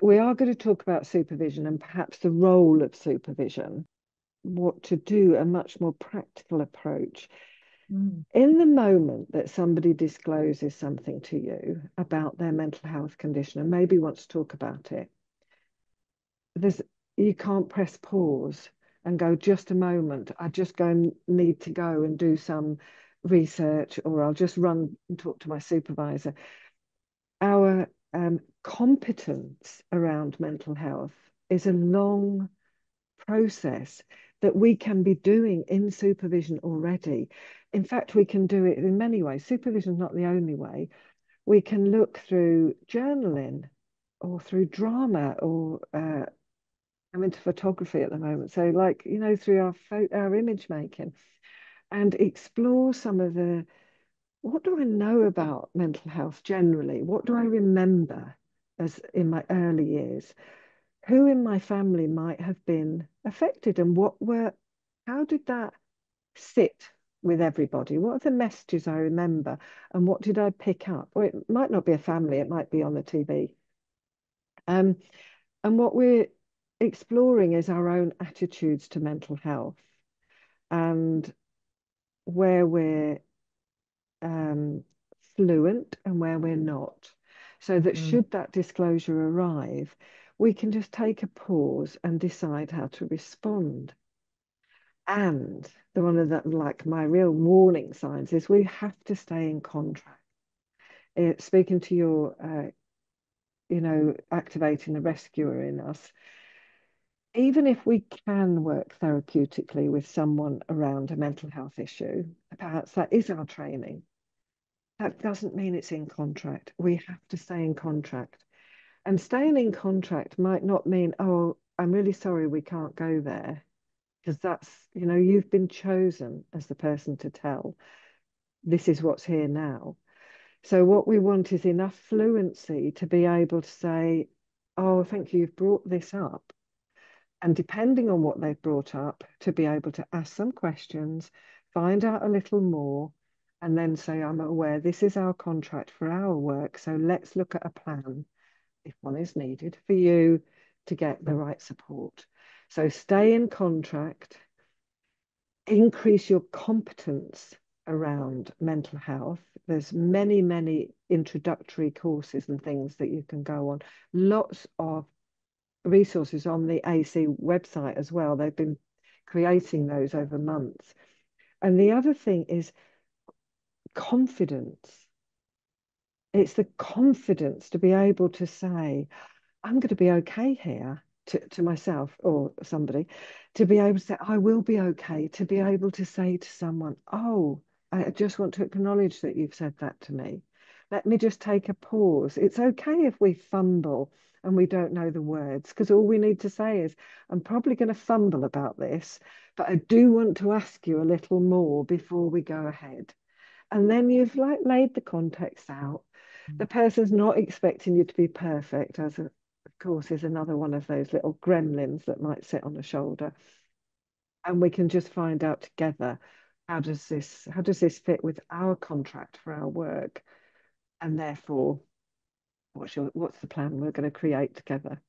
we are going to talk about supervision and perhaps the role of supervision, what to do, a much more practical approach. Mm. In the moment that somebody discloses something to you about their mental health condition and maybe wants to talk about it, there's you can't press pause and go, just a moment, I just need to go and do some research, or I'll just run and talk to my supervisor. Our competence around mental health is a long process that we can be doing in supervision already. In fact, we can do it in many ways. Supervision is not the only way. We can look through journaling or through drama, or I'm into photography at the moment. So, like, through our image making, and explore some of the, what do I know about mental health generally? What do I remember as in my early years? Who in my family might have been affected, and how did that sit with everybody? What are the messages I remember, and what did I pick up? Or it might not be a family, it might be on the TV. Um, and what we're exploring is our own attitudes to mental health, and where we're um, fluent and where we're not. So that Mm. should that disclosure arrive, we can just take a pause and decide how to respond. And the one of the, like, my real warning signs is we have to stay in contract. Speaking to your, activating the rescuer in us, even if we can work therapeutically with someone around a mental health issue, perhaps that is our training. That doesn't mean it's in contract. We have to stay in contract. And staying in contract might not mean, oh, I'm really sorry we can't go there. Because you've been chosen as the person to tell. This is what's here now. So what we want is enough fluency to be able to say, oh, thank you, you've brought this up. And depending on what they've brought up, to be able to ask some questions, find out a little more, and then say, I'm aware this is our contract for our work. So let's look at a plan, if one is needed, for you to get the right support. So stay in contract, increase your competence around mental health. There's many, many introductory courses and things that you can go on. Lots of resources on the AC website as well. They've been creating those over months. And the other thing is confidence. It's the confidence to be able to say, I'm going to be okay here, to myself or somebody, to be able to say, I will be okay, to be able to say to someone, oh, I just want to acknowledge that you've said that to me. Let me just take a pause. It's okay if we fumble and we don't know the words, because all we need to say is, I'm probably going to fumble about this, but I do want to ask you a little more before we go ahead. And then you've like laid the context out. The person's not expecting you to be perfect, of course, is another one of those little gremlins that might sit on the shoulder. And we can just find out together, how does this fit with our contract for our work? And therefore, what's the plan we're going to create together?